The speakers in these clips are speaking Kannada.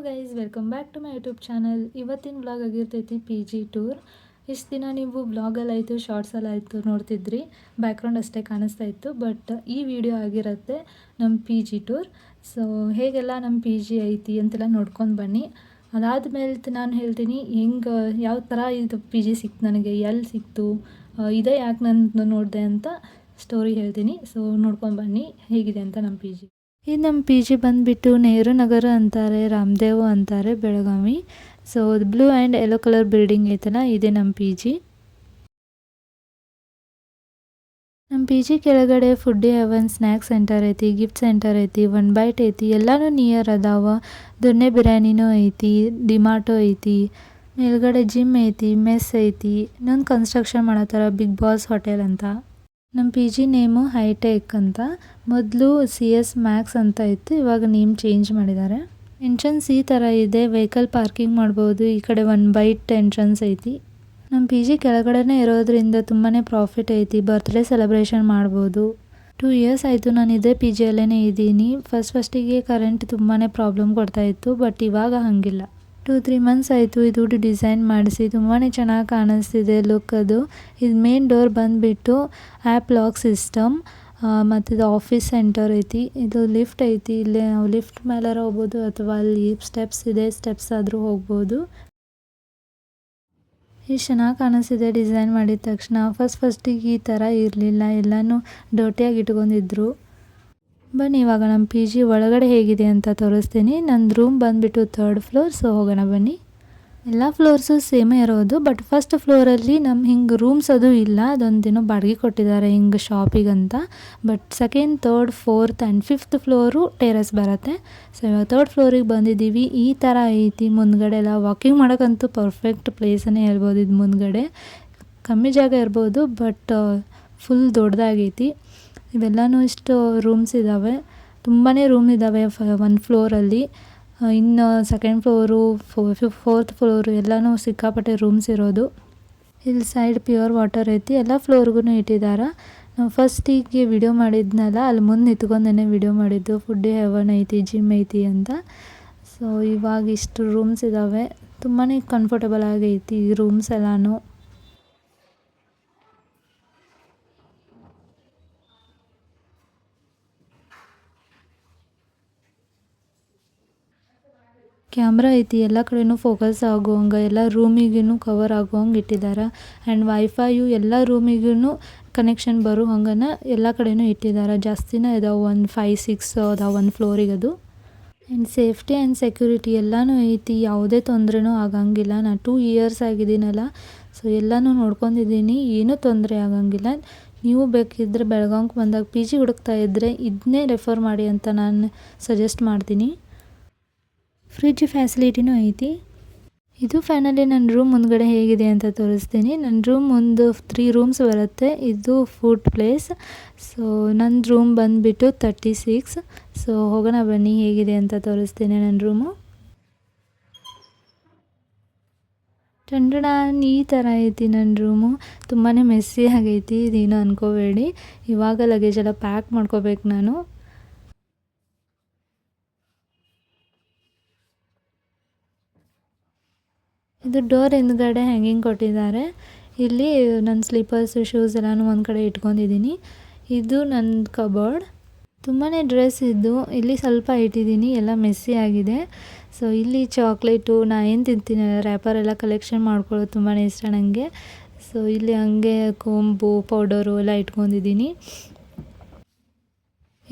Guys, welcome back to my YouTube channel. ಇವತ್ತಿನ ವ್ಲಾಗ್ ಆಗಿರ್ತೈತಿ ಪಿ ಜಿ ಟೂರ್. ಇಷ್ಟು ದಿನ ನೀವು ವ್ಲಾಗಲ್ಲಾಯಿತು ಶಾರ್ಟ್ಸಲ್ಲಾಯಿತು ನೋಡ್ತಿದ್ರಿ, ಬ್ಯಾಕ್ಗ್ರೌಂಡ್ ಅಷ್ಟೇ ಕಾಣಿಸ್ತಾ ಇತ್ತು. ಬಟ್ ಈ ವಿಡಿಯೋ ಆಗಿರುತ್ತೆ ನಮ್ಮ ಪಿ ಜಿ ಟೂರ್. ಸೊ ಹೇಗೆಲ್ಲ ನಮ್ಮ ಪಿ ಜಿ ಐತಿ ಅಂತೆಲ್ಲ ನೋಡ್ಕೊಂಡು ಬನ್ನಿ. ಅದಾದಮೇಲೆ ನಾನು ಹೇಳ್ತೀನಿ ಹೆಂಗೆ ಯಾವ ಥರ ಇದು ಪಿ ಜಿ ಸಿಕ್ತು ನನಗೆ, ಎಲ್ಲಿ ಸಿಕ್ತು, ಇದೇ ಯಾಕೆ ನಾನು ನೋಡಿದೆ ಅಂತ ಸ್ಟೋರಿ ಹೇಳ್ತೀನಿ. ಸೊ ನೋಡ್ಕೊಂಡು ಬನ್ನಿ ಹೇಗಿದೆ ಅಂತ ನಮ್ಮ ಪಿ ಜಿ. ಈ ನಮ್ಮ ಪಿ ಜಿ ಬಂದುಬಿಟ್ಟು ನೆಹರು ನಗರ ಅಂತಾರೆ, ರಾಮದೇವ್ ಅಂತಾರೆ, Belagavi. So blue and yellow colour building ಐತಲ್ಲ, ಇದೆ ನಮ್ಮ ಪಿ ಜಿ. ನಮ್ಮ ಪಿ ಜಿ ಕೆಳಗಡೆ ಫುಡ್ಡಿ ಹೆವನ್ ಸ್ನ್ಯಾಕ್ ಸೆಂಟರ್ ಐತಿ, ಗಿಫ್ಟ್ ಸೆಂಟರ್ ಐತಿ, ಒನ್ ಬೈಟ್ ಐತಿ, ಎಲ್ಲನೂ ನಿಯರ್ ಅದಾವ. ದೊನ್ನೆ ಬಿರಿಯಾನಿನೂ ಐತಿ, ಡಿಮಾಟೋ ಐತಿ, ಮೇಲ್ಗಡೆ ಜಿಮ್ ಐತಿ, ಮೆಸ್ ಐತಿ. ಇನ್ನೊಂದು ಕನ್ಸ್ಟ್ರಕ್ಷನ್ ಮಾಡತ್ತಾರ, ಬಿಗ್ ಬಾಸ್ ಹೋಟೆಲ್ ಅಂತ. ನಮ್ಮ ಪಿ ಜಿ ನೇಮು ಹೈಟೆಕ್ ಅಂತ. ಮೊದಲು CS ಮ್ಯಾಕ್ಸ್ ಅಂತ ಇತ್ತು, ಇವಾಗ ನೇಮ್ ಚೇಂಜ್ ಮಾಡಿದ್ದಾರೆ. ಎಂಟ್ರೆನ್ಸ್ ಈ ಥರ ಇದೆ, ವೆಹಿಕಲ್ ಪಾರ್ಕಿಂಗ್ ಮಾಡ್ಬೋದು. ಈ ಕಡೆ ಒನ್ ಬೈಟ್ ಎಂಟ್ರೆನ್ಸ್ ಐತಿ. ನಮ್ಮ ಪಿ ಜಿ ಕೆಳಗಡೆನೇ ಇರೋದ್ರಿಂದ ತುಂಬಾ ಪ್ರಾಫಿಟ್ ಐತಿ, ಬರ್ತ್ಡೇ ಸೆಲೆಬ್ರೇಷನ್ ಮಾಡ್ಬೋದು. 2 ಇಯರ್ಸ್ ಆಯಿತು ನಾನು ಇದೇ ಪಿ ಜಿಯಲ್ಲೇ ಇದ್ದೀನಿ. ಫಸ್ಟಿಗೆ ಕರೆಂಟ್ ತುಂಬಾ ಪ್ರಾಬ್ಲಮ್ ಕೊಡ್ತಾಯಿತ್ತು, ಬಟ್ ಇವಾಗ ಹಾಗಿಲ್ಲ. 2-3 ಮಂತ್ಸ್ ಆಯಿತು ಇದು ಡಿಸೈನ್ ಮಾಡಿಸಿ, ತುಂಬಾ ಚೆನ್ನಾಗಿ ಕಾಣಿಸ್ತಿದೆ ಲುಕ್ ಅದು. ಇದು ಮೇನ್ ಡೋರ್ ಬಂದುಬಿಟ್ಟು ಆ್ಯಪ್ ಲಾಕ್ ಸಿಸ್ಟಮ್. ಮತ್ತು ಇದು ಆಫೀಸ್ ಸೆಂಟರ್ ಐತಿ. ಇದು ಲಿಫ್ಟ್ ಐತಿ, ಇಲ್ಲೇ ನಾವು ಲಿಫ್ಟ್ ಮೇಲಾರ ಹೋಗ್ಬೋದು ಅಥವಾ ಅಲ್ಲಿ ಸ್ಟೆಪ್ಸ್ ಇದೆ, ಸ್ಟೆಪ್ಸ್ ಆದರೂ ಹೋಗ್ಬೋದು. ಇಷ್ಟು ಚೆನ್ನಾಗಿ ಕಾಣಿಸ್ತಿದೆ ಡಿಸೈನ್ ಮಾಡಿದ ತಕ್ಷಣ. ಫಸ್ಟಿಗೆ ಈ ಥರ ಇರಲಿಲ್ಲ, ಎಲ್ಲನೂ ಡರ್ಟಿಯಾಗಿ ಇಟ್ಕೊಂಡಿದ್ರು. ಬನ್ನಿ ಇವಾಗ ನಮ್ಮ ಪಿ ಜಿ ಒಳಗಡೆ ಹೇಗಿದೆ ಅಂತ ತೋರಿಸ್ತೀನಿ. ನನ್ನ ರೂಮ್ ಬಂದುಬಿಟ್ಟು 3rd ಫ್ಲೋರ್. ಸೊ ಹೋಗೋಣ ಬನ್ನಿ. ಎಲ್ಲ ಫ್ಲೋರ್ಸು ಸೇಮೇ ಇರೋದು, ಬಟ್ ಫಸ್ಟ್ ಫ್ಲೋರಲ್ಲಿ ನಮ್ಮ ಹಿಂಗೆ ರೂಮ್ಸ್ ಅದು ಇಲ್ಲ, ಅದೊಂದೇನೋ ಬಾಡಿಗೆ ಕೊಟ್ಟಿದ್ದಾರೆ ಹಿಂಗೆ ಶಾಪಿಗಂತ. But 2nd, 3rd, 4th and 5th floor terrace ಬರುತ್ತೆ. ಸೊ ಇವಾಗ 3rd ಫ್ಲೋರಿಗೆ ಬಂದಿದ್ದೀವಿ. ಈ ಥರ ಐತಿ ಮುಂದ್ಗಡೆ ಎಲ್ಲ. ವಾಕಿಂಗ್ ಮಾಡೋಕ್ಕಂತೂ ಪರ್ಫೆಕ್ಟ್ ಪ್ಲೇಸನ್ನೇ ಹೇಳ್ಬೋದು. ಇದು ಮುಂದ್ಗಡೆ ಕಮ್ಮಿ ಜಾಗ ಇರ್ಬೋದು, ಬಟ್ ಫುಲ್ ದೊಡ್ಡದಾಗೈತಿ. ಇವೆಲ್ಲನೂ ಇಷ್ಟು ರೂಮ್ಸ್ ಇದ್ದಾವೆ, ತುಂಬಾ ರೂಮ್ ಇದ್ದಾವೆ 1 ಫ್ಲೋರಲ್ಲಿ. ಇನ್ನು 2nd ಫ್ಲೋರು, 4th ಫ್ಲೋರು ಎಲ್ಲನೂ ಸಿಕ್ಕಾಪಟ್ಟೆ ರೂಮ್ಸ್ ಇರೋದು. ಇಲ್ಲಿ ಸೈಡ್ ಪ್ಯೂರ್ ವಾಟರ್ ಐತಿ, ಎಲ್ಲ ಫ್ಲೋರ್ಗೂ ಇಟ್ಟಿದ್ದಾರೆ. ನಾವು ಫಸ್ಟಿಗೆ ವಿಡಿಯೋ ಮಾಡಿದ್ನಲ್ಲ, ಅಲ್ಲಿ ಮುಂದೆ ನಿಂತ್ಕೊಂಡೇ ವಿಡಿಯೋ ಮಾಡಿದ್ದು. ಫುಡ್ಡಿ ಹೆವನ್ ಐತಿ, ಜಿಮ್ ಐತಿ ಅಂತ. ಸೊ ಇವಾಗ ಇಷ್ಟು ರೂಮ್ಸ್ ಇದ್ದಾವೆ, ತುಂಬಾ ಕಂಫರ್ಟಬಲ್ ಆಗೈತಿ ಈ ರೂಮ್ಸ್ ಎಲ್ಲನೂ. ಕ್ಯಾಮ್ರಾ ಐತಿ, ಎಲ್ಲ ಕಡೆನೂ ಫೋಕಸ್ ಆಗುವಂಗೆ, ಎಲ್ಲ ರೂಮಿಗೂ ಕವರ್ ಆಗುವಂಗೆ ಇಟ್ಟಿದ್ದಾರೆ. ಆ್ಯಂಡ್ ವೈಫೈಯು ಎಲ್ಲ ರೂಮಿಗೂ ಕನೆಕ್ಷನ್ ಬರೋ ಹಂಗನ ಎಲ್ಲ ಕಡೆನೂ ಇಟ್ಟಿದ್ದಾರೆ. ಜಾಸ್ತಿನೇ ಇದಾವೆ, 1, 5, 6 ಅದಾವೆ 1 ಫ್ಲೋರಿಗೆ ಅದು. ಆ್ಯಂಡ್ ಸೇಫ್ಟಿ ಆ್ಯಂಡ್ ಸೆಕ್ಯೂರಿಟಿ ಎಲ್ಲನೂ ಐತಿ, ಯಾವುದೇ ತೊಂದರೆನೂ ಆಗಂಗಿಲ್ಲ. ನಾನು 2 ಇಯರ್ಸ್ ಆಗಿದ್ದೀನಲ್ಲ, ಸೊ ಎಲ್ಲನೂ ನೋಡ್ಕೊಂಡಿದ್ದೀನಿ, ಏನೂ ತೊಂದರೆ ಆಗಂಗಿಲ್ಲ. ನೀವು ಬೇಕಿದ್ದರೆ ಬೆಳಗಾವಿಗೆ ಬಂದಾಗ ಪಿ ಜಿ ಹುಡುಕ್ತಾ ಇದ್ದರೆ ಇದನ್ನೇ ರೆಫರ್ ಮಾಡಿ ಅಂತ ನಾನು ಸಜೆಸ್ಟ್ ಮಾಡ್ತೀನಿ. ಫ್ರಿಡ್ಜ್ ಫ್ಯಾಸಿಲಿಟಿನೂ ಐತಿ. ಇದು ಫೈನಲಿ ನನ್ನ ರೂಮ್ ಮುಂದ್ಗಡೆ ಹೇಗಿದೆ ಅಂತ ತೋರಿಸ್ತೀನಿ. ನನ್ನ ರೂಮ್ ಒಂದು 3 ರೂಮ್ಸ್ ಬರುತ್ತೆ. ಇದು ಫುಡ್ ಪ್ಲೇಸ್. ಸೊ ನನ್ನ ರೂಮ್ ಬಂದುಬಿಟ್ಟು 36. ಸೊ ಹೋಗೋಣ ಬನ್ನಿ ಹೇಗಿದೆ ಅಂತ ತೋರಿಸ್ತೀನಿ ನನ್ನ ರೂಮು. ಈ ಥರ ಐತಿ ನನ್ನ ರೂಮು. ತುಂಬಾ ಮೆಸ್ಸಿ ಆಗೈತಿ, ಇದೇನು ಅಂದ್ಕೋಬೇಡಿ. ಇವಾಗ ಲಗೇಜ್ ಎಲ್ಲ ಪ್ಯಾಕ್ ಮಾಡ್ಕೋಬೇಕು ನಾನು. ಇದು ಡೋರ್ ಹಿಂದ್ಗಡೆ ಹ್ಯಾಂಗಿಂಗ್ ಕೊಟ್ಟಿದ್ದಾರೆ. ಇಲ್ಲಿ ನನ್ನ ಸ್ಲೀಪರ್ಸು, ಶೂಸ್ ಎಲ್ಲನೂ ಒಂದು ಕಡೆ ಇಟ್ಕೊಂಡಿದ್ದೀನಿ. ಇದು ನನ್ನ ಕಬೋರ್ಡ್. ತುಂಬಾ ಡ್ರೆಸ್ ಇದ್ದು ಇಲ್ಲಿ ಸ್ವಲ್ಪ ಇಟ್ಟಿದ್ದೀನಿ, ಎಲ್ಲ ಮೆಸ್ಸಿ ಆಗಿದೆ. ಸೊ ಇಲ್ಲಿ ಚಾಕ್ಲೇಟು, ನಾನು ಏನು ತಿಂತೀನಿ ರ್ಯಾಪರ್ ಎಲ್ಲ ಕಲೆಕ್ಷನ್ ಮಾಡ್ಕೊಳ್ಳೋದು ತುಂಬಾ ಇಷ್ಟ ನನಗೆ. ಸೊ ಇಲ್ಲಿ ಹಂಗೆ ಕೊಂಬು, ಪೌಡರು ಎಲ್ಲ ಇಟ್ಕೊಂಡಿದ್ದೀನಿ.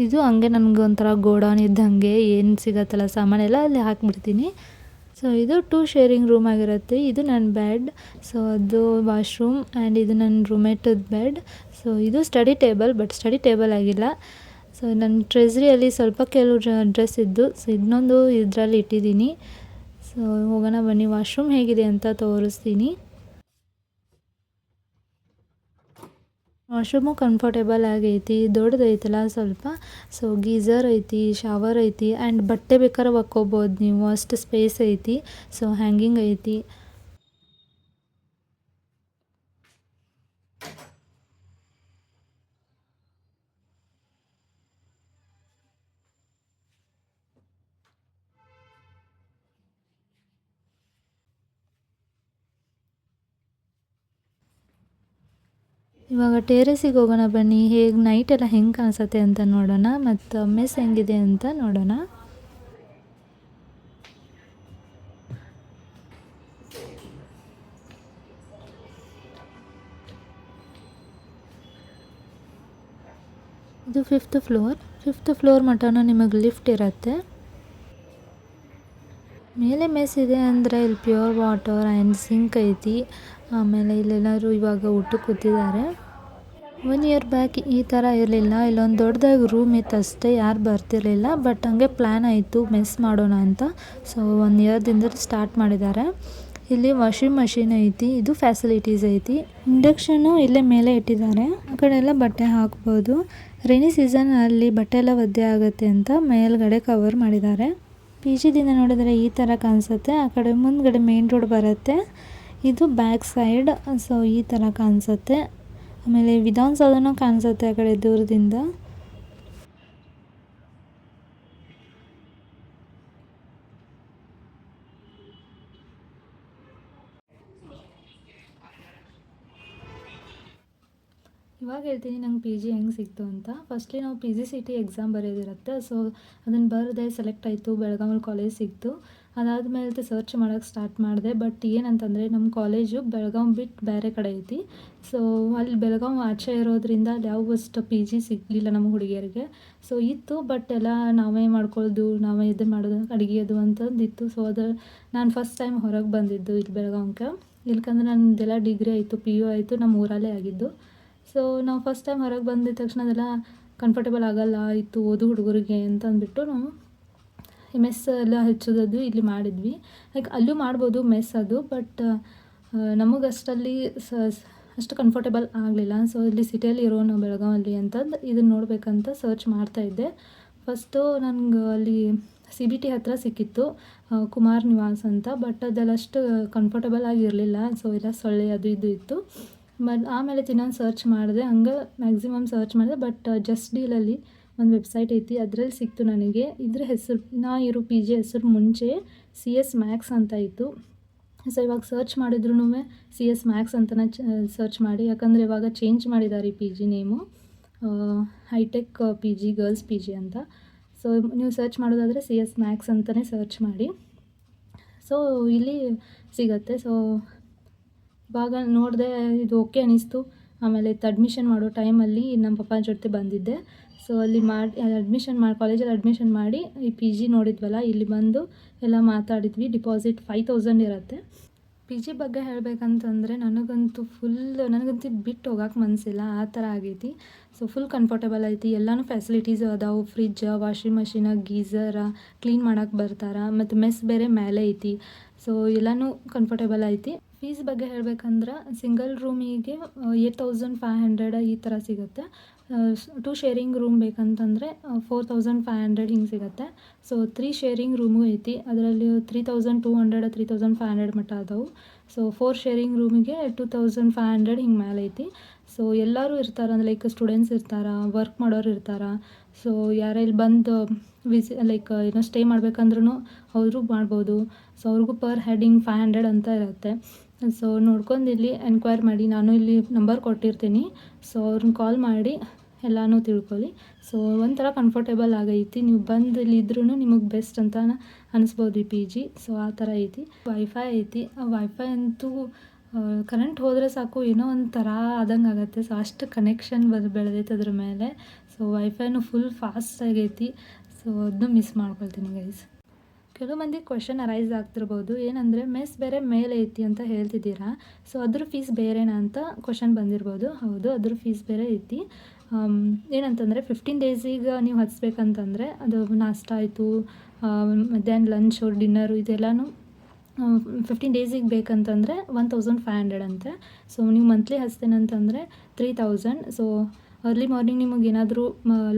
ಇದು ಹಂಗೆ ನನಗೊಂಥರ ಗೋಡೌನ್ ಇದ್ದಂಗೆ, ಏನು ಸಿಗತ್ತಲ್ಲ ಸಾಮಾನೆಲ್ಲ ಅಲ್ಲಿ ಹಾಕಿಬಿಡ್ತೀನಿ. ಸೊ ಇದು 2 ಶೇರಿಂಗ್ ರೂಮ್ ಆಗಿರುತ್ತೆ. ಇದು ನನ್ನ ಬೆಡ್, ಸೊ ಅದು ವಾಶ್ರೂಮ್, ಆ್ಯಂಡ್ ಇದು ನನ್ನ ರೂಮೇಟದ ಬೆಡ್. ಸೊ ಇದು study table, but study table ಆಗಿಲ್ಲ. ಸೊ ನನ್ನ ಟ್ರೆಸ್ರಿಯಲ್ಲಿ ಸ್ವಲ್ಪ ಕೆಲವು ಡ್ರೆಸ್ ಇದ್ದು, ಸೊ ಇನ್ನೊಂದು ಇದರಲ್ಲಿ ಇಟ್ಟಿದ್ದೀನಿ. ಸೊ ಹೋಗೋಣ ಬನ್ನಿ ವಾಶ್ರೂಮ್ ಹೇಗಿದೆ ಅಂತ ತೋರಿಸ್ತೀನಿ. ವಾಶ್ರೂಮು ಕಂಫರ್ಟೇಬಲ್ ಆಗೈತಿ, ದೊಡ್ಡದೈತಲ್ಲ ಸ್ವಲ್ಪ. ಸೊ ಗೀಝರ್ ಐತಿ, ಶವರ್ ಐತಿ, ಆ್ಯಂಡ್ ಬಟ್ಟೆ ಬೇಕಾದ್ರೆ ಒಕ್ಕೋಬೋದು ನೀವು, ಅಷ್ಟು ಸ್ಪೇಸ್ ಐತಿ. ಸೊ ಹ್ಯಾಂಗಿಂಗ್ ಐತಿ. ಇವಾಗ ಟೆರೇಸಿಗೆ ಹೋಗೋಣ ಬನ್ನಿ, ಹೇಗೆ ನೈಟ್ ಎಲ್ಲ ಹೆಂಗೆ ಕಾಣಿಸುತ್ತೆ ಅಂತ ನೋಡೋಣ, ಮತ್ತು ಮೆಸ್ ಹೆಂಗಿದೆ ಅಂತ ನೋಡೋಣ. ಇದು ಫಿಫ್ತ್ ಫ್ಲೋರ್ ಮಟನೂ ನಿಮಗೆ ಲಿಫ್ಟ್ ಇರುತ್ತೆ. ಮೇಲೆ ಮೆಸ್ ಇದೆ ಅಂದರೆ ಇಲ್ಲಿ ಪ್ಯೂರ್ ವಾಟರ್ ಆ್ಯಂಡ್ ಸಿಂಕ್ ಐತಿ. ಆಮೇಲೆ ಇಲ್ಲೆಲ್ಲರೂ ಇವಾಗ ಊಟಕ್ಕೆ ಕೂತಿದ್ದಾರೆ. 1 ಇಯರ್ ಬ್ಯಾಕ್ ಈ ಥರ ಇರಲಿಲ್ಲ, ಇಲ್ಲೊಂದು ದೊಡ್ಡದಾಗಿ ರೂಮ್ ಇತ್ತು ಅಷ್ಟೇ, ಯಾರು ಬರ್ತಿರಲಿಲ್ಲ. ಬಟ್ ಹಂಗೆ ಪ್ಲ್ಯಾನ್ ಆಯಿತು ಮೆಸ್ ಮಾಡೋಣ ಅಂತ. ಸೊ 1 ಇಯರ್ದಿಂದ ಸ್ಟಾರ್ಟ್ ಮಾಡಿದ್ದಾರೆ. ಇಲ್ಲಿ ವಾಷಿಂಗ್ ಮಷಿನ್ ಐತಿ, ಇದು ಫ್ಯಾಸಿಲಿಟೀಸ್ ಐತಿ. ಇಂಡಕ್ಷನ್ನು ಇಲ್ಲೇ ಮೇಲೆ ಇಟ್ಟಿದ್ದಾರೆ, ಆ ಕಡೆ ಎಲ್ಲ ಬಟ್ಟೆ ಹಾಕ್ಬೋದು. ರೈನಿ ಸೀಸನಲ್ಲಿ ಬಟ್ಟೆ ಎಲ್ಲ ಒದ್ದೆ ಆಗುತ್ತೆ ಅಂತ ಮೇಲ್ಗಡೆ ಕವರ್ ಮಾಡಿದ್ದಾರೆ. ಪಿ ಜಿದಿಂದ ನೋಡಿದರೆ ಈ ಥರ ಕಾಣಿಸುತ್ತೆ. ಆ ಕಡೆ ಮುಂದ್ಗಡೆ ಮೇನ್ ರೋಡ್ ಬರುತ್ತೆ, ಇದು ಬ್ಯಾಕ್ ಸೈಡ್. ಸೊ ಈ ಥರ ಕಾಣಿಸುತ್ತೆ. ಆಮೇಲೆ ವಿಧಾನಸೌಧನೂ ಕಾಣಿಸುತ್ತೆ ಆ ಕಡೆ ದೂರದಿಂದ. ಇವಾಗ ಹೇಳ್ತೀನಿ ನಂಗೆ ಪಿ ಜಿ ಹೆಂಗೆ ಸಿಕ್ತು ಅಂತ. ಫಸ್ಟ್ಲಿ ನಾವು PGCET ಎಕ್ಸಾಮ್ ಬರೆಯೋದಿರುತ್ತೆ. ಸೊ ಅದನ್ನು ಬರೆದೆ, ಸೆಲೆಕ್ಟ್ ಆಯಿತು, ಬೆಳಗಾವಲ್ಲಿ ಕಾಲೇಜ್ ಸಿಕ್ತು. ಅದಾದಮೇಲೆ ಸರ್ಚ್ ಮಾಡೋಕ್ಕೆ ಸ್ಟಾರ್ಟ್ ಮಾಡಿದೆ. ಬಟ್ ಏನಂತಂದರೆ ನಮ್ಮ ಕಾಲೇಜು ಬೆಳಗಾವಿ ಬಿಟ್ಟು ಬೇರೆ ಕಡೆ ಐತಿ. ಸೊ ಅಲ್ಲಿ ಬೆಳಗಾವಿ ಆಚೆ ಇರೋದ್ರಿಂದ ಅಲ್ಲಿ ಯಾವಷ್ಟು ಪಿ ಜಿ ಸಿಗಲಿಲ್ಲ ನಮ್ಮ ಹುಡುಗಿಯರಿಗೆ. ಸೊ ಇತ್ತು, ಬಟ್ ಎಲ್ಲ ನಾವೇ ಮಾಡ್ಕೊಳ್ಳೋದು, ನಾವೇ ಇದು ಮಾಡೋದು, ಅಡುಗೆದು ಅಂತಂದಿತ್ತು. ಸೊ ಅದು ನಾನು ಫಸ್ಟ್ ಟೈಮ್ ಹೊರಗೆ ಬಂದಿದ್ದು ಇಲ್ಲಿ ಬೆಳಗಾವಿಗೆ. ಇಲ್ಕಂದ್ರೆ ನನ್ನದೆಲ್ಲ ಡಿಗ್ರಿ ಆಯಿತು, PU ಆಯಿತು, ನಮ್ಮ ಊರಲ್ಲೇ ಆಗಿದ್ದು. ಸೊ ನಾವು ಫಸ್ಟ್ ಟೈಮ್ ಹೊರಗೆ ಬಂದಿದ ತಕ್ಷಣ ಅದೆಲ್ಲ ಕಂಫರ್ಟೇಬಲ್ ಆಗೋಲ್ಲ ಇತ್ತು ಓದು ಹುಡುಗರಿಗೆ ಅಂತ ಅಂದ್ಬಿಟ್ಟು ನಾವು ಮೆಸ್ ಎಲ್ಲ ಹಚ್ಚೋದು ಇಲ್ಲಿ ಮಾಡಿದ್ವಿ. ಲೈಕ್ ಅಲ್ಲೂ ಮಾಡ್ಬೋದು ಮೆಸ್ ಅದು, ಬಟ್ ನಮಗಷ್ಟಲ್ಲಿ ಅಷ್ಟು ಕಂಫರ್ಟೇಬಲ್ ಆಗಲಿಲ್ಲ. ಸೊ ಇಲ್ಲಿ ಸಿಟಿಯಲ್ಲಿ ಇರೋನು ಬೆಳಗಾವಲ್ಲಿ ಅಂತಂದು ಇದನ್ನು ನೋಡಬೇಕಂತ ಸರ್ಚ್ ಮಾಡ್ತಾಯಿದ್ದೆ. ಫಸ್ಟು ನನಗೆ ಅಲ್ಲಿ CBT ಹತ್ತಿರ ಸಿಕ್ಕಿತ್ತು, ಕುಮಾರ್ ನಿವಾಸ್ ಅಂತ. ಬಟ್ ಅದೆಲ್ಲ ಅಷ್ಟು ಕಂಫರ್ಟೇಬಲ್ ಆಗಿರಲಿಲ್ಲ. ಸೊ ಎಲ್ಲ ಸೊಳ್ಳೆ ಅದು ಇದು ಇತ್ತು. ಆಮೇಲೆ ಇನ್ನೊಂದು ಸರ್ಚ್ ಮಾಡಿದೆ, ಹಂಗೆ ಮ್ಯಾಕ್ಸಿಮಮ್ ಸರ್ಚ್ ಮಾಡಿದೆ. ಬಟ್ ಜಸ್ಟ್ ಡೀಲಲ್ಲಿ ಒಂದು ವೆಬ್ಸೈಟ್ ಐತಿ, ಅದರಲ್ಲಿ ಸಿಕ್ತು ನನಗೆ. ಇದ್ರ ಹೆಸರು, ನಾ ಇರೋ ಪಿ ಜಿ ಹೆಸರು ಮುಂಚೆ CS Max ಅಂತ ಇತ್ತು. ಸೊ ಇವಾಗ ಸರ್ಚ್ ಮಾಡಿದ್ರೂ CS Max ಅಂತಲೇ ಸರ್ಚ್ ಮಾಡಿ, ಯಾಕಂದರೆ ಇವಾಗ ಚೇಂಜ್ ಮಾಡಿದ್ದಾರೆ ಈ P G name, hi tech PG girls PG ಅಂತ. ಸೊ ನೀವು ಸರ್ಚ್ ಮಾಡೋದಾದರೆ CS Max ಅಂತಲೇ ಸರ್ಚ್ ಮಾಡಿ. ಸೊ ಇಲ್ಲಿ ಸಿಗತ್ತೆ. ಸೊ ಇವಾಗ ನೋಡಿದೆ, ಇದು ಓಕೆ ಅನ್ನಿಸ್ತು. ಆಮೇಲೆ ಅಡ್ಮಿಷನ್ ಮಾಡೋ ಟೈಮಲ್ಲಿ ನಮ್ಮ ಪಪ್ಪನ ಜೊತೆ ಬಂದಿದ್ದೆ. ಸೊ ಅಲ್ಲಿ ಕಾಲೇಜಲ್ಲಿ ಅಡ್ಮಿಷನ್ ಮಾಡಿ ಈ ಪಿ ಜಿ ನೋಡಿದ್ವಲ್ಲ, ಇಲ್ಲಿ ಬಂದು ಎಲ್ಲ ಮಾತಾಡಿದ್ವಿ. ಡಿಪಾಸಿಟ್ 5000 ಇರುತ್ತೆ. ಪಿ ಜಿ ಬಗ್ಗೆ ಹೇಳಬೇಕಂತಂದರೆ ನನಗಂತೂ ಬಿಟ್ಟು ಹೋಗೋಕೆ ಮನಸ್ಸಿಲ್ಲ, ಆ ಥರ ಆಗೈತಿ. ಸೊ ಫುಲ್ ಕಂಫರ್ಟೇಬಲ್ ಐತಿ, ಎಲ್ಲನೂ ಫೆಸಿಲಿಟೀಸು ಅದಾವೆ. ಫ್ರಿಜ್ಜ, ವಾಷಿಂಗ್ ಮಷಿನ, ಗೀಝರ, ಕ್ಲೀನ್ ಮಾಡೋಕೆ ಬರ್ತಾರೆ. ಮತ್ತು ಮೆಸ್ ಬೇರೆ ಮೇಲೆ ಐತಿ. ಸೊ ಎಲ್ಲನೂ ಕಂಫರ್ಟೇಬಲ್ ಐತಿ. ಫೀಸ್ ಬಗ್ಗೆ ಹೇಳಬೇಕಂದ್ರೆ ಸಿಂಗಲ್ ರೂಮಿಗೆ 8500 ಈ ಥರ ಸಿಗುತ್ತೆ. 2 ಶೇರಿಂಗ್ ರೂಮ್ ಬೇಕಂತಂದರೆ 4500 ಹಿಂಗೆ ಸಿಗುತ್ತೆ. ಸೊ 3 ಶೇರಿಂಗ್ ರೂಮು ಐತಿ, ಅದರಲ್ಲಿ 3200 3500 ಮಟ್ಟ ಅದಾವೆ. ಸೊ 4 ಶೇರಿಂಗ್ ರೂಮಿಗೆ 2500 ಹಿಂಗೆ ಮೇಲೆ ಐತಿ. ಸೊ ಎಲ್ಲರೂ ಇರ್ತಾರೆ, ಅಂದ್ರೆ ಲೈಕ್ ಸ್ಟೂಡೆಂಟ್ಸ್ ಇರ್ತಾರೆ, ವರ್ಕ್ ಮಾಡೋರು ಇರ್ತಾರೆ. ಸೊ ಯಾರೇ ಇಲ್ಲಿ ಬಂದು ಏನೋ ಸ್ಟೇ ಮಾಡ್ಬೇಕಂದ್ರೂ ಅವರು ಮಾಡ್ಬೋದು. ಸೊ ಅವ್ರಿಗೂ ಪರ್ ಹೆಡಿಂಗ್ 500 ಅಂತ ಇರುತ್ತೆ. ಸೊ ನೋಡ್ಕೊಂಡು ಇಲ್ಲಿ ಎನ್ಕ್ವೈರ್ ಮಾಡಿ, ನಾನು ಇಲ್ಲಿ ನಂಬರ್ ಕೊಟ್ಟಿರ್ತೀನಿ. ಸೊ ಅವ್ರನ್ನ ಕಾಲ್ ಮಾಡಿ ಎಲ್ಲನೂ ತಿಳ್ಕೊಳ್ಳಿ. ಸೊ ಒಂಥರ ಕಂಫರ್ಟೇಬಲ್ ಆಗೈತಿ, ನೀವು ಬಂದು ಇಲ್ಲಿ ಇದ್ರೂ ನಿಮಗೆ ಬೆಸ್ಟ್ ಅಂತ ಅನಿಸ್ಬೋದು ಈ ಪಿ ಜಿ. ಸೊ ಆ ಥರ ಐತಿ. ವೈಫೈ ಐತಿ. ಆ ವೈಫೈ ಅಂತೂ ಕರೆಂಟ್ ಹೋದರೆ ಸಾಕು ಏನೋ ಒಂಥರ ಆದಂಗೆ ಆಗುತ್ತೆ. ಸೊ ಅಷ್ಟು ಕನೆಕ್ಷನ್ ಬೆಳೆದೈತೆ ಅದ್ರ ಮೇಲೆ. ಸೊ ವೈಫೈನೂ ಫುಲ್ ಫಾಸ್ಟ್ ಆಗೈತಿ. ಸೊ ಅದನ್ನು ಮಿಸ್ ಮಾಡ್ಕೊಳ್ತೀನಿ ಗೈಸ್. ಕೆಲವು ಮಂದಿ ಕ್ವೆಶನ್ ಅರೈಸ್ ಆಗ್ತಿರ್ಬೋದು, ಏನಂದರೆ ಮೆಸ್ ಬೇರೆ ಮೇಲೆ ಐತಿ ಅಂತ ಹೇಳ್ತಿದ್ದೀರಾ, ಸೊ ಅದ್ರ ಫೀಸ್ ಬೇರೆನಾ ಅಂತ ಕ್ವೆಶನ್ ಬಂದಿರ್ಬೋದು. ಹೌದು, ಅದ್ರ ಫೀಸ್ ಬೇರೆ ಐತಿ. ಏನಂತಂದರೆ 15 ಡೇಸಿಗೆ ನೀವು ಹಚ್ಬೇಕಂತಂದರೆ ಅದು ನಾಷ್ಟ ಆಯಿತು, ಮಧ್ಯಾಹ್ನ ಲಂಚು, ಡಿನ್ನರು, ಇದೆಲ್ಲನೂ 15 ಡೇಸಿಗೆ ಬೇಕಂತಂದರೆ 1500 ಅಂತೆ. ಸೊ ನೀವು ಮಂತ್ಲಿ ಹಚ್ತೇನಂತಂದರೆ 3000. ಸೊ ಅರ್ಲಿ ಮಾರ್ನಿಂಗ್ ನಿಮಗೆ ಏನಾದರೂ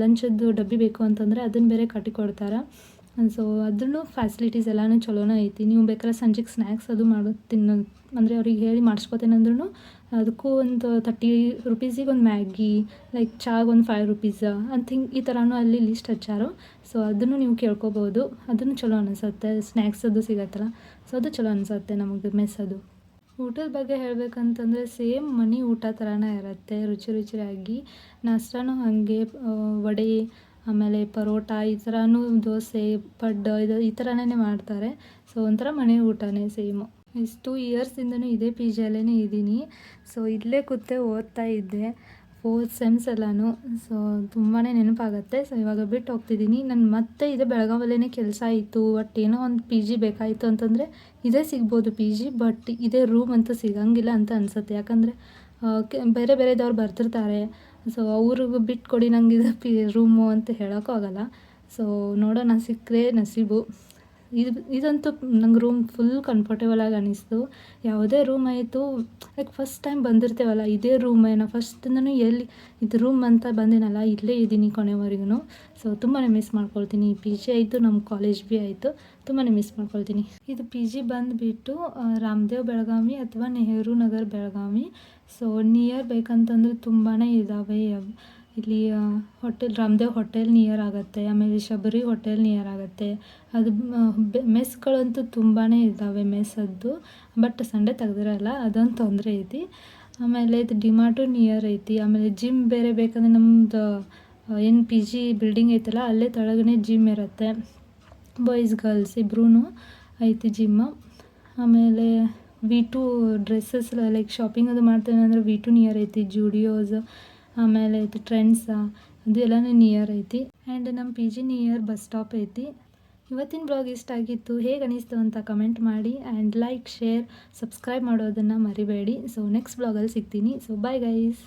ಲಂಚದ್ದು ಡಬ್ಬಿ ಬೇಕು ಅಂತಂದರೆ ಅದನ್ನು ಬೇರೆ ಕಟ್ಟಿಕೊಡ್ತಾರೆ. ಸೊ ಅದನ್ನು ಫ್ಯಾಸಿಲಿಟೀಸ್ ಎಲ್ಲನೂ ಚಲೋನೇ ಐತಿ. ನೀವು ಬೇಕಾದ್ರೆ ಸಂಜೆಗೆ ಸ್ನ್ಯಾಕ್ಸ್ ಅದು ಅಂದರೆ ಅವ್ರಿಗೆ ಹೇಳಿ ಮಾಡಿಸ್ಕೋತೇನಂದ್ರೂ ಅದಕ್ಕೂ ಒಂದು 30 ರೂಪೀಸಿಗೆ ಒಂದು ಮ್ಯಾಗಿ, ಲೈಕ್ ಚಾಗೆ ಒಂದು 5 ರೂಪೀಸ್ ಅಂತ ಹಿಂಗೆ ಈ ಥರನೂ ಅಲ್ಲಿ ಲಿಸ್ಟ್ ಹಚ್ಚಾರು. ಸೊ ಅದನ್ನು ನೀವು ಕೇಳ್ಕೊಬೋದು, ಅದನ್ನು ಚಲೋ ಅನಿಸುತ್ತೆ. ಸ್ನ್ಯಾಕ್ಸ್ ಅದು ಸಿಗತ್ತಲ್ಲ, ಸೊ ಅದು ಚಲೋ ಅನಿಸುತ್ತೆ ನಮಗೆ ಮೆಸ್ ಅದು. ಊಟದ ಬಗ್ಗೆ ಹೇಳಬೇಕಂತಂದರೆ ಸೇಮ್ ಮನೆ ಊಟ ಥರನೇ ಇರುತ್ತೆ, ರುಚಿಯಾಗಿ. ನಾಷ್ಟಾನೂ ಹಾಗೆ ವಡೆ, ಆಮೇಲೆ ಪರೋಟ ಈ ಥರನೂ, ದೋಸೆ, ಪಡ್ಡು ಈ ಥರನೇ ಮಾಡ್ತಾರೆ. ಸೊ ಒಂಥರ ಮನೆ ಊಟನೇ ಸೇಮು. ಇಷ್ಟು ಇಯರ್ಸಿಂದನೂ ಇದೇ ಪಿ ಜಿಯಲ್ಲೇ ಇದ್ದೀನಿ. ಸೊ ಇಲ್ಲೇ ಕೂತೆ ಓದ್ತಾ ಇದ್ದೆ 4th ಸೆಮ್ಸ್ ಎಲ್ಲನೂ. ಸೊ ತುಂಬಾ ನೆನಪಾಗುತ್ತೆ. ಸೊ ಇವಾಗ ಬಿಟ್ಟು ಹೋಗ್ತಿದ್ದೀನಿ. ನಾನು ಮತ್ತೆ ಇದೇ ಬೆಳಗಾವಲ್ಲೇ ಕೆಲಸ ಇತ್ತು, ಬಟ್ ಏನೋ ಒಂದು ಪಿ ಜಿ ಬೇಕಾಯಿತು ಅಂತಂದರೆ ಇದೇ ಸಿಗ್ಬೋದು ಪಿ ಜಿ, ಬಟ್ ಇದೇ ರೂಮ್ ಅಂತೂ ಸಿಗೋಂಗಿಲ್ಲ ಅಂತ ಅನಿಸುತ್ತೆ. ಯಾಕಂದರೆ ಬೇರೆ ಬೇರೆದವ್ರು ಬರ್ತಿರ್ತಾರೆ. ಸೊ ಅವ್ರಿಗೆ ಬಿಟ್ಕೊಡಿ ನಂಗೆ ಇದು ರೂಮು ಅಂತ ಹೇಳೋಕ್ಕೂ ಆಗೋಲ್ಲ. ಸೊ ನೋಡೋಣ, ಸಿಕ್ಕರೆ ನಸೀಬು. ಇದಂತೂ ನಂಗೆ ರೂಮ್ ಫುಲ್ ಕಂಫರ್ಟೇಬಲ್ ಆಗಿ ಅನ್ನಿಸ್ತು. ಯಾವುದೇ ರೂಮ್ ಆಯಿತು, ಲೈಕ್ ಫಸ್ಟ್ ಟೈಮ್ ಬಂದಿರ್ತೇವಲ್ಲ, ಇದೇ ರೂಮ್ ಏನೋ ಫಸ್ಟಿಂದನೂ ಎಲ್ಲಿ ಇದು ರೂಮ್ ಅಂತ ಬಂದಿನಲ್ಲ, ಇಲ್ಲೇ ಇದ್ದೀನಿ ಕೊನೆವರೆಗೂ. ಸೊ ತುಂಬಾ ಮಿಸ್ ಮಾಡ್ಕೊಳ್ತೀನಿ. ಪಿ ಜಿ ಆಯಿತು, ನಮ್ಮ ಕಾಲೇಜ್ ಭೀ ಆಯಿತು, ತುಂಬಾ ಮಿಸ್ ಮಾಡ್ಕೊಳ್ತೀನಿ. ಇದು ಪಿ ಜಿ ಬಂದುಬಿಟ್ಟು ರಾಮದೇವ್ ಬೆಳಗಾವಿ ಅಥವಾ ನೆಹರು ನಗರ್ ಬೆಳಗಾವಿ. ಸೊ ನಿಯರ್ ಬೇಕಂತಂದರೆ ತುಂಬಾ ಇದ್ದಾವೆ. ಇಲ್ಲಿ ರಾಮದೇವ್ ಹೋಟೆಲ್ ನಿಯರ್ ಆಗುತ್ತೆ, ಆಮೇಲೆ ಶಬರಿ ಹೋಟೆಲ್ ನಿಯರ್ ಆಗುತ್ತೆ. ಅದು ಮೆಸ್ಗಳಂತೂ ತುಂಬಾ ಇದ್ದಾವೆ ಮೆಸ್ಸದ್ದು, ಬಟ್ ಸಂಡೇ ತೆಗ್ದಿರಲ್ಲ, ಅದೊಂದು ತೊಂದರೆ ಐತಿ. ಆಮೇಲೆ ಇದು ಡಿಮಾರ್ಟು ನಿಯರ್ ಐತಿ. ಆಮೇಲೆ ಜಿಮ್ ಬೇರೆ ಬೇಕಂದರೆ ನಮ್ಮದು ಏನು ಪಿ ಜಿ ಬಿಲ್ಡಿಂಗ್ ಐತಲ್ಲ, ಅಲ್ಲೇ ಕೆಳಗನೆ ಜಿಮ್ ಇರುತ್ತೆ. ಬಾಯ್ಸ್ ಗರ್ಲ್ಸ್ ಇಬ್ಬರೂ ಐತಿ ಜಿಮ್. ಆಮೇಲೆ V2 ಡ್ರೆಸ್ಸಸ್ ಲೈಕ್ ಶಾಪಿಂಗ್ ಅದು ಮಾಡ್ತೇನೆ ಅಂದರೆ V2 ನಿಯರ್ ಐತಿ. ಜೂಡಿಯೋಸ್, ಆಮೇಲೆ ಐತಿ ಟ್ರೆಂಡ್ಸ, ಅದು ಎಲ್ಲನೂ ನಿಯರ್ ಐತಿ. ಆ್ಯಂಡ್ ನಮ್ಮ P G near bus stop ಐತಿ. ಇವತ್ತಿನ ಬ್ಲಾಗ್ ಇಷ್ಟ ಆಗಿತ್ತು. ಹೇಗೆ ಅನಿಸ್ತು ಅಂತ ಕಮೆಂಟ್ ಮಾಡಿ. ಆ್ಯಂಡ್ ಲೈಕ್, ಶೇರ್, ಸಬ್ಸ್ಕ್ರೈಬ್ ಮಾಡೋದನ್ನು ಮರಿಬೇಡಿ. ಸೊ ನೆಕ್ಸ್ಟ್ ಬ್ಲಾಗಲ್ಲಿ ಸಿಗ್ತೀನಿ. So bye guys.